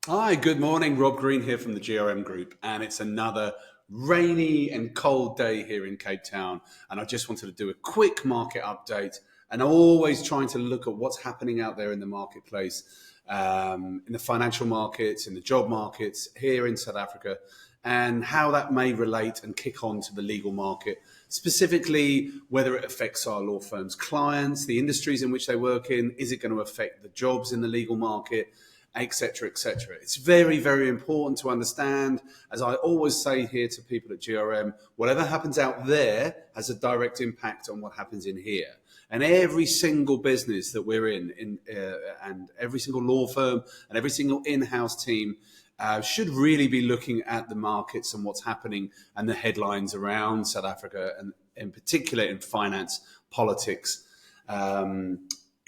Hi, good morning. Rob Green here from the GRM Group, and it's another rainy and cold day here in Cape Town. And I just wanted to do a quick market update, and always trying to look at what's happening out there in the marketplace, in the financial markets, in the job markets here in South Africa, and how that may relate and kick on to the legal market, specifically whether it affects our law firms' clients, the industries in which they work in. Is it going to affect the jobs in the legal market? Etc., etc. It's very, very important to understand, as I always say here to people at GRM, whatever happens out there has a direct impact on what happens in here. And every single business that we're and every single law firm and every single in-house team should really be looking at the markets and what's happening and the headlines around South Africa, and in particular in finance, politics,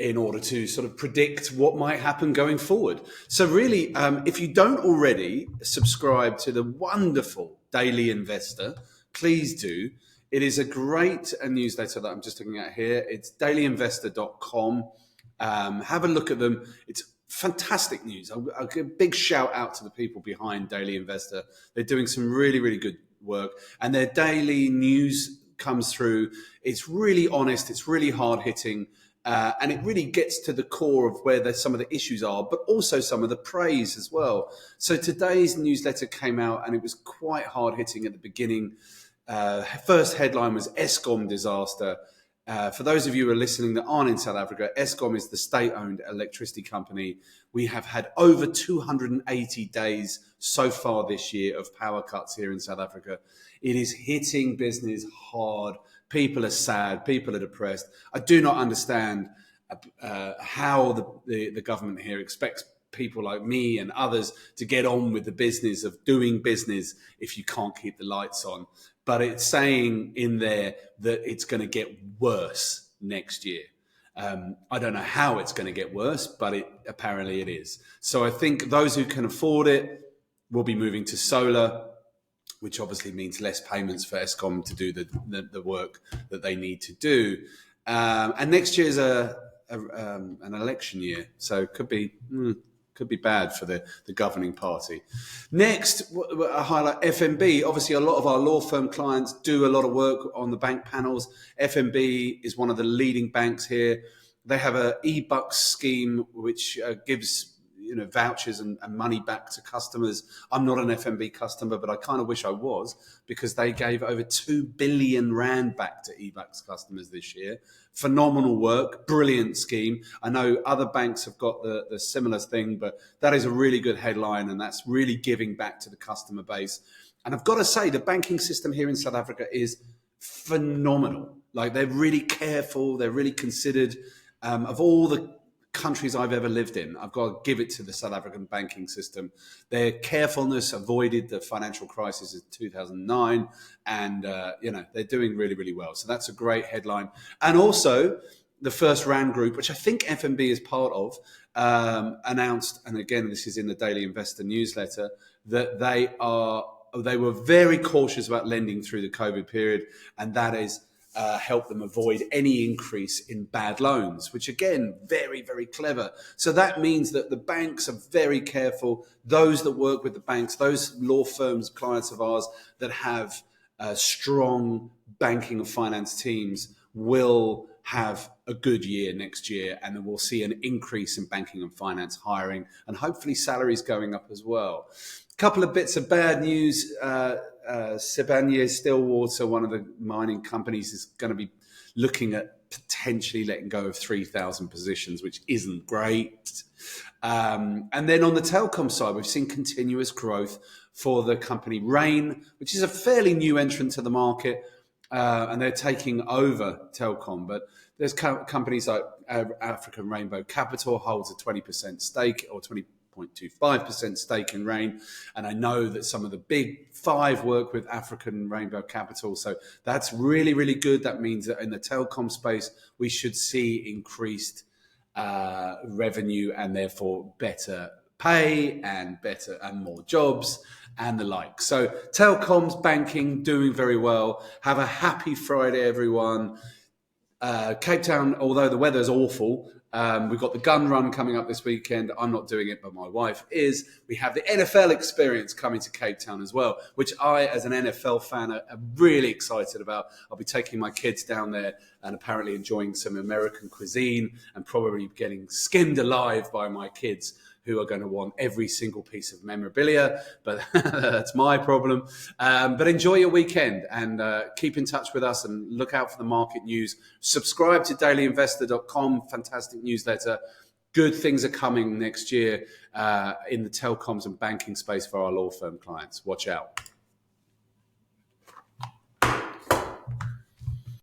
in order to sort of predict what might happen going forward. So really, if you don't already subscribe to the wonderful Daily Investor, please do. It is a great newsletter that I'm just looking at here. It's dailyinvestor.com. Have a look at them. It's fantastic news. I'll give a big shout out to the people behind Daily Investor. They're doing some really, really good work, and their daily news comes through. It's really honest. It's really hard hitting. And it really gets to the core of where some of the issues are, but also some of the praise as well. So today's newsletter came out and it was quite hard hitting at the beginning. First headline was Eskom Disaster. For those of you who are listening that aren't in South Africa, Eskom is the state-owned electricity company. We have had over 280 days so far this year of power cuts here in South Africa. It is hitting business hard. People are sad. People are depressed. I do not understand how the government here expects people like me and others to get on with the business of doing business if you can't keep the lights on. But it's saying in there that it's going to get worse next year. I don't know how it's going to get worse, but apparently it is. So I think those who can afford it will be moving to solar, which obviously means less payments for Eskom to do the work that they need to do. And next year is an election year, so it could be bad for the governing party. Next, I highlight FNB. Obviously, a lot of our law firm clients do a lot of work on the bank panels. FNB is one of the leading banks here. They have an e-bucks scheme which gives vouchers and money back to customers. I'm not an FNB customer, but I kind of wish I was, because they gave over 2 billion rand back to e-bucks customers this year. Phenomenal work, brilliant scheme. I know other banks have got the similar thing, but that is a really good headline, and that's really giving back to the customer base. And I've got to say, the banking system here in South Africa is phenomenal. Like, they're really careful, they're really considered. Of all the countries I've ever lived in, I've got to give it to the South African banking system. Their carefulness avoided the financial crisis of 2009, and they're doing really, really well. So that's a great headline. And also, the First Rand Group, which I think FNB is part of, announced, and again, this is in the Daily Investor newsletter, that they were very cautious about lending through the COVID period, and that is help them avoid any increase in bad loans, which again, very, very clever. So that means that the banks are very careful. Those that work with the banks, those law firms, clients of ours that have strong banking and finance teams will have a good year next year, and then we'll see an increase in banking and finance hiring, and hopefully salaries going up as well. A couple of bits of bad news. Stillwater, one of the mining companies, is going to be looking at potentially letting go of 3,000 positions, which isn't great. And then on the Telcom side, we've seen continuous growth for the company Rain, which is a fairly new entrant to the market, and they're taking over Telcom. But there's companies like African Rainbow Capital holds a 20% stake, or 20.25% stake in Rain. And I know that some of the big five work with African Rainbow Capital. So that's really, really good. That means that in the telecom space, we should see increased revenue, and therefore better pay and more jobs and the like. So telecoms, banking, doing very well. Have a happy Friday, everyone. Cape Town, although the weather's awful, We've got the gun run coming up this weekend. I'm not doing it, but my wife is. We have the NFL experience coming to Cape Town as well, which I, as an NFL fan, am really excited about. I'll be taking my kids down there and apparently enjoying some American cuisine and probably getting skinned alive by my kids, who are going to want every single piece of memorabilia, but that's my problem. But enjoy your weekend and keep in touch with us and look out for the market news. Subscribe to dailyinvestor.com, fantastic newsletter. Good things are coming next year in the telecoms and banking space for our law firm clients. Watch out.